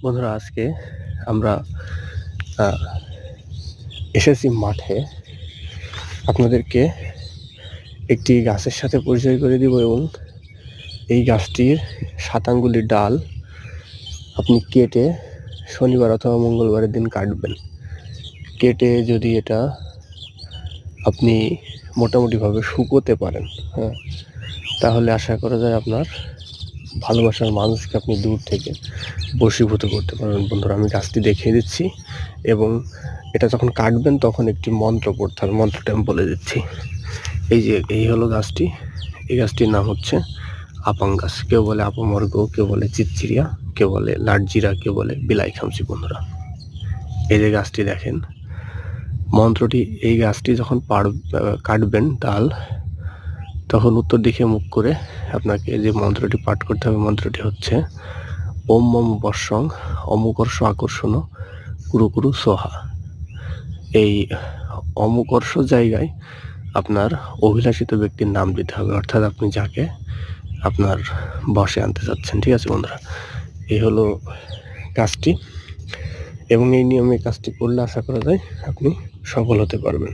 বন্ধুরা, আজকে আমরা এসেছি মাঠে আপনাদেরকে একটি গাছের সাথে পরিচয় করে দিব এবং এই গাছটির 7 আঙ্গুলের ডাল আপনি কেটে শনিবার অথবা মঙ্গলবারের দিন কাটবেন। কেটে যদি এটা আপনি মোটামুটিভাবে শুকোতে পারেন, তাহলে আশা করা যায় আপনার ভালোবাসার মানুষকে আপনি দূর থেকে বশীভূত করতে পারবেন। বন্ধুরা, আমি গাছটি দেখিয়ে দিচ্ছি এবং এটা যখন কাটবেন তখন একটি মন্ত্র পড়তে হবে। মন্ত্রটা আমি বলে দিচ্ছি। এই হলো গাছটি। এই গাছটির নাম হচ্ছে আপাং গাছ। কেউ বলে আপামর্গ, কেউ বলে চিচ্চিরিয়া, কেউ বলে লাটজিরা, কেউ বলে বিলাই খামসি। বন্ধুরা, এই যে গাছটি দেখেন, মন্ত্রটি, এই গাছটি যখন কাটবেন ডাল, তখন উত্তর দিকে মুখ করে আপনাকে যে মন্ত্রটি পাঠ করতে হবে, মন্ত্রটি হচ্ছে ওম মম বর্ষং অমুকর্ষ আকর্ষণ কুরু কুরু সোহা। এই অমুকর্ষ জায়গায় আপনার অভিলাষিত ব্যক্তির নাম দিতে হবে, অর্থাৎ আপনি যাকে আপনার বশে আনতে চাচ্ছেন। ঠিক আছে বন্ধুরা, এই হলো কাজটি এবং এই নিয়মে কাজটি করলে আশা করা যায় আপনি সফল হতে পারবেন।